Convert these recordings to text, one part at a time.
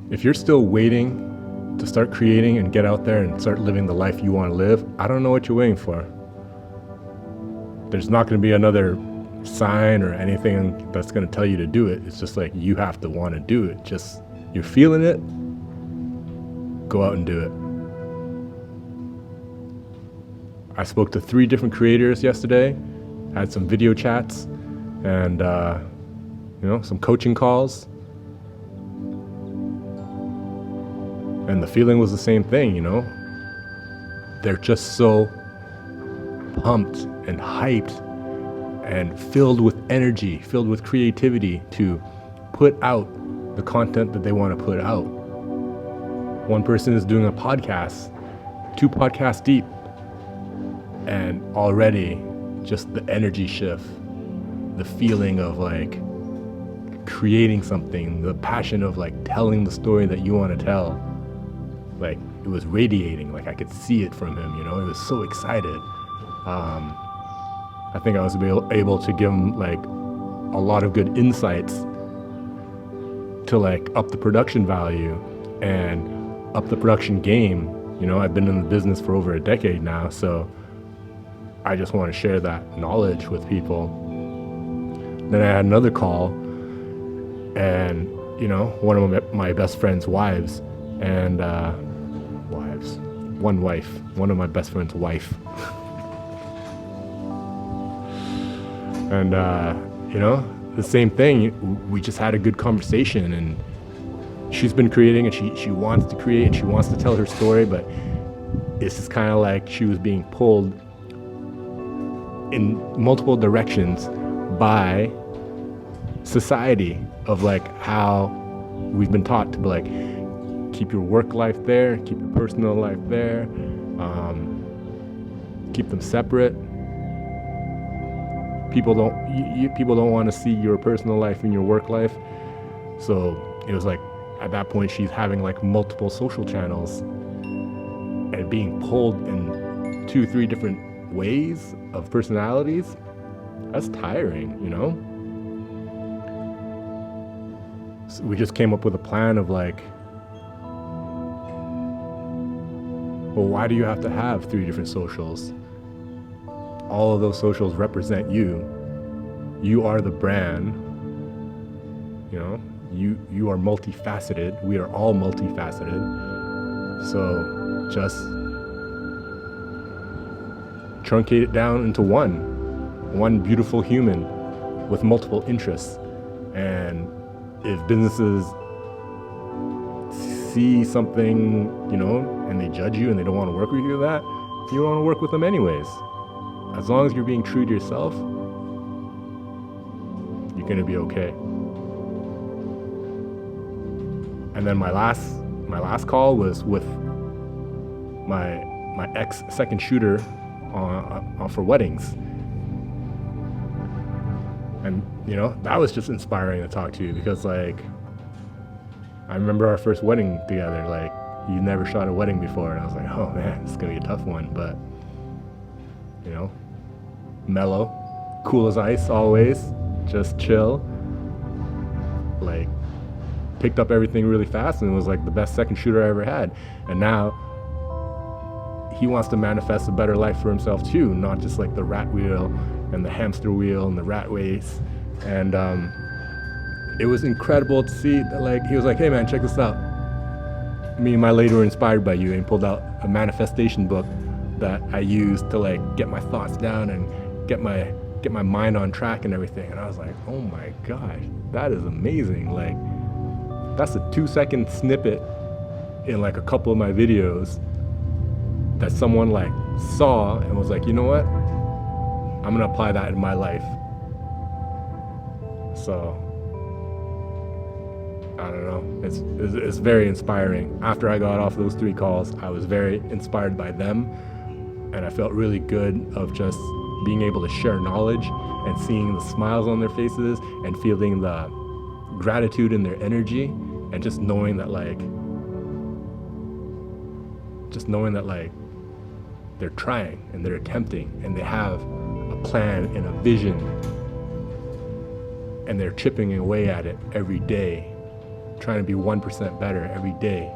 if you're still waiting to start creating and get out there and start living the life you want to live, I don't know what you're waiting for. There's not going to be another sign or anything that's going to tell you to do it. It's just like you have to want to do it. Just you're feeling it, go out and do it. I spoke to 3 different creators yesterday, had some video chats, and some coaching calls. And the feeling was the same thing, They're just so pumped and hyped and filled with energy, filled with creativity to put out the content that they want to put out. One person is doing a podcast, 2 podcasts deep, and already just the energy shift, the feeling of like creating something, the passion of like telling the story that you want to tell. Like it was radiating, like I could see it from him, He was so excited. I think I was able to give him like a lot of good insights to like up the production value and up the production game. I've been in the business for over a decade now, so I just want to share that knowledge with people. Then I had another call, and one of my best friend's wives, and one of my best friend's wife. And the same thing, we just had a good conversation, and she's been creating, and she wants to create, and she wants to tell her story, but it's just kind of like she was being pulled in multiple directions by society of like how we've been taught to like keep your work life there, keep your personal life there, keep them separate. People don't want to see your personal life and your work life. So it was like at that point she's having like multiple social channels and being pulled in 2-3 different ways of personalities. That's tiring, So we just came up with a plan of like, well, why do you have to have 3 different socials? All of those socials represent you. You are the brand. You are multifaceted. We are all multifaceted. So just truncate it down into one beautiful human with multiple interests. And if businesses see something, and they judge you and they don't want to work with you with that, you don't want to work with them anyways. As long as you're being true to yourself, you're going to be okay. And then my last call was with my ex second shooter for weddings. And that was just inspiring to talk to, because like I remember our first wedding together. Like, you never shot a wedding before, and I was like, oh man, it's gonna be a tough one. But mellow, cool as ice always, just chill. Like, picked up everything really fast, and it was like the best second shooter I ever had. And now he wants to manifest a better life for himself too, not just like the rat wheel and the hamster wheel and the rat race. And it was incredible to see that, like, he was like, hey man, check this out. Me and my lady were inspired by you, and pulled out a manifestation book that I used to like get my thoughts down and get my mind on track and everything. And I was like, oh my gosh, that is amazing. Like, that's a 2-second snippet in like a couple of my videos that someone like saw and was like, you know what? I'm gonna apply that in my life. So I don't know. It's very inspiring. After I got off those 3 calls, I was very inspired by them, and I felt really good of just being able to share knowledge and seeing the smiles on their faces and feeling the gratitude in their energy, and just knowing that they're trying and they're attempting and they have a plan and a vision, and they're chipping away at it every day. trying to be 1% better every day.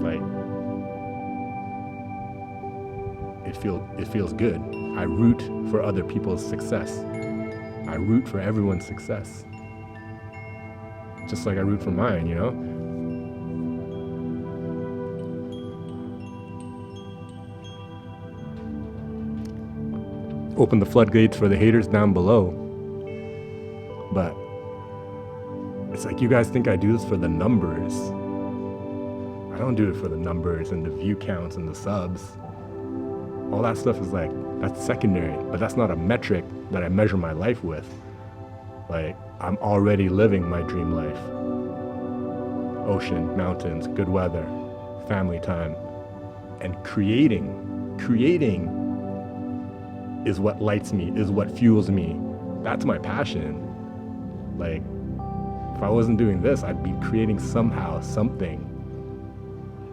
Like, it feels good. I root for other people's success. I root for everyone's success. Just like I root for mine, you know? Open the floodgates for the haters down below. But it's like, you guys think I do this for the numbers. I don't do it for the numbers and the view counts and the subs. All that stuff is like, that's secondary, but that's not a metric that I measure my life with. Like, I'm already living my dream life. Ocean, mountains, good weather, family time, and creating is what lights me, is what fuels me. That's my passion. Like, if I wasn't doing this, I'd be creating somehow, something.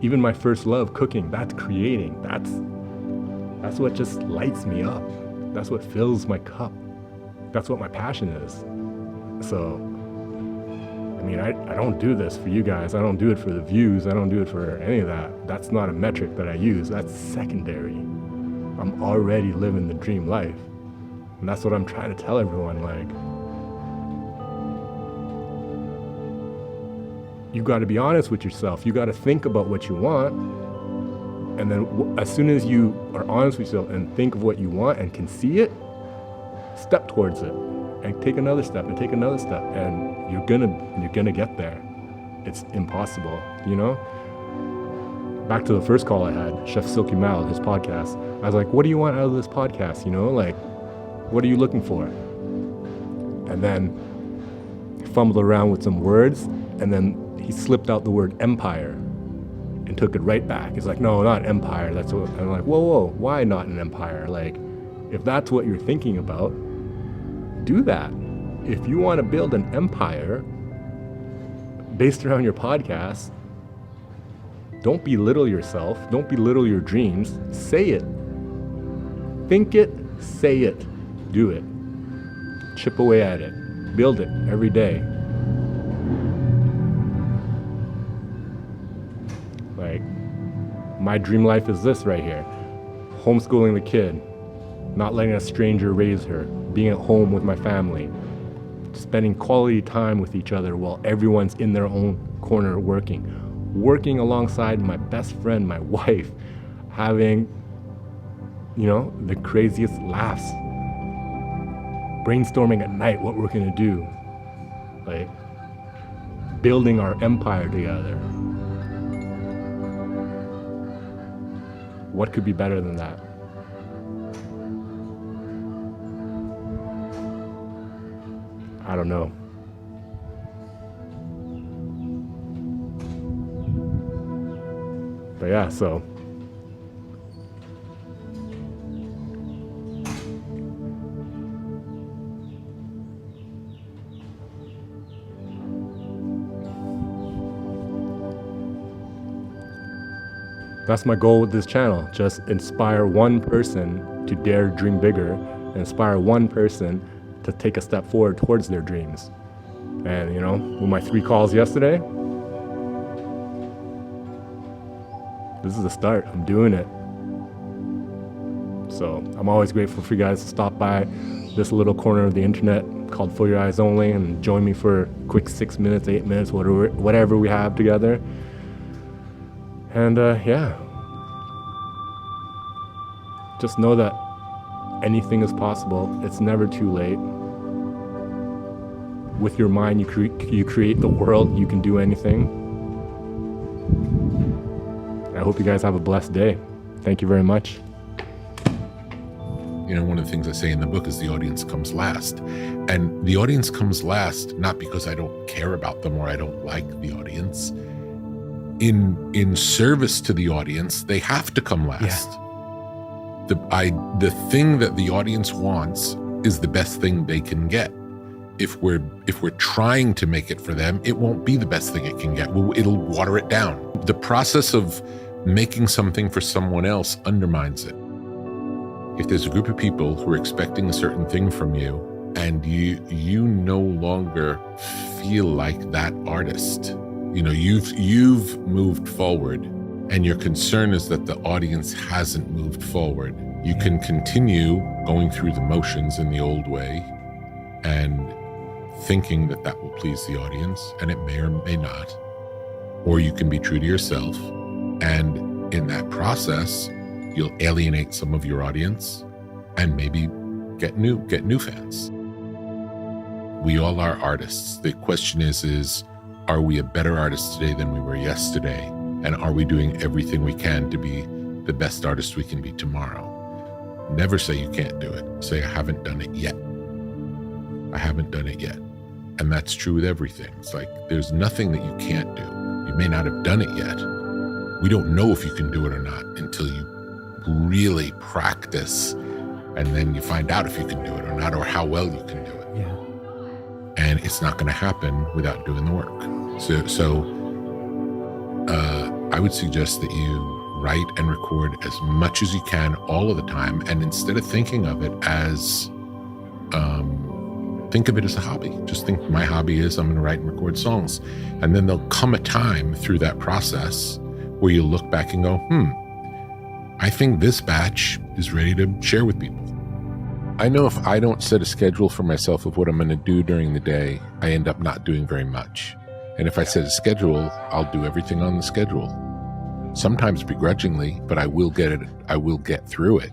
Even my first love, cooking, that's creating. That's what just lights me up. That's what fills my cup. That's what my passion is. So, I mean, I don't do this for you guys. I don't do it for the views. I don't do it for any of that. That's not a metric that I use. That's secondary. I'm already living the dream life. And that's what I'm trying to tell everyone. Like, you got to be honest with yourself. You got to think about what you want. And then as soon as you are honest with yourself and think of what you want and can see it, step towards it and take another step and take another step, and you're gonna get there. It's impossible, you know? Back to the first call I had, Chef Silky Mal, his podcast. I was like, what do you want out of this podcast? You know, like, what are you looking for? And then fumbled around with some words, and then he slipped out the word empire and took it right back. He's like, no, not empire. That's what. And I'm like, whoa, why not an empire? Like, if that's what you're thinking about, do that. If you want to build an empire based around your podcast, don't belittle yourself. Don't belittle your dreams. Say it. Think it, say it, do it. Chip away at it. Build it every day. Like, my dream life is this right here. Homeschooling the kid, not letting a stranger raise her, being at home with my family, spending quality time with each other while everyone's in their own corner working alongside my best friend, my wife, having, you know, the craziest laughs, brainstorming at night what we're gonna do, like building our empire together. What could be better than that? I don't know. But yeah, so that's my goal with this channel. Just inspire one person to dare dream bigger, and inspire one person to take a step forward towards their dreams. And you know, with my 3 calls yesterday, this is the start. I'm doing it. So I'm always grateful for you guys to stop by this little corner of the internet called For Your Eyes Only and join me for a quick 6 minutes, 8 minutes, whatever we have together. And yeah, just know that anything is possible. It's never too late. With your mind, you create the world. You can do anything. I hope you guys have a blessed day. Thank you very much. You know, one of the things I say in the book is the audience comes last. And the audience comes last, not because I don't care about them or I don't like the audience. In service to the audience, they have to come last. Yeah. The thing that the audience wants is the best thing they can get. If we're trying to make it for them, it won't be the best thing it can get. It'll water it down. The process of making something for someone else undermines it. If there's a group of people who are expecting a certain thing from you, and you no longer feel like that artist. You know, you've moved forward, and your concern is that the audience hasn't moved forward. You can continue going through the motions in the old way and thinking that that will please the audience, and it may or may not. Or you can be true to yourself, and in that process, you'll alienate some of your audience and maybe get new fans. We all are artists. The question is are we a better artist today than we were yesterday? And are we doing everything we can to be the best artist we can be tomorrow? Never say you can't do it. Say, I haven't done it yet. I haven't done it yet. And that's true with everything. It's like, there's nothing that you can't do. You may not have done it yet. We don't know if you can do it or not until you really practice, and then you find out if you can do it or not, or how well you can do it. Yeah. And it's not going to happen without doing the work. So I would suggest that you write and record as much as you can all of the time, and instead of thinking of it as think of it as a hobby. Just think, my hobby is I'm going to write and record songs. And then there'll come a time through that process where you look back and go, I think this batch is ready to share with people. I know if I don't set a schedule for myself of what I'm going to do during the day, I end up not doing very much. And if I set a schedule, I'll do everything on the schedule. Sometimes begrudgingly, but I will get it. I will get through it.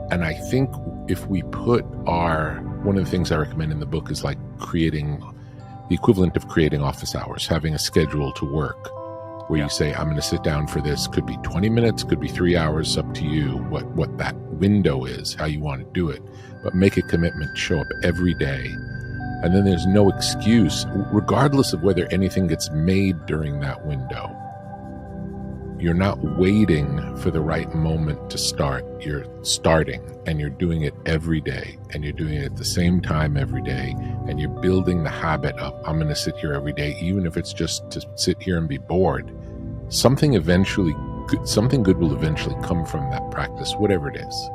And I think if we put one of the things I recommend in the book is like creating the equivalent of creating office hours, having a schedule to work where you say, I'm going to sit down for this. Could be 20 minutes, could be 3 hours, up to you, what that window is, how you want to do it. But make a commitment to show up every day. And then there's no excuse, regardless of whether anything gets made during that window. You're not waiting for the right moment to start. You're starting, and you're doing it every day, and you're doing it at the same time every day, and you're building the habit of, I'm going to sit here every day, even if it's just to sit here and be bored. Something good will eventually come from that practice, whatever it is.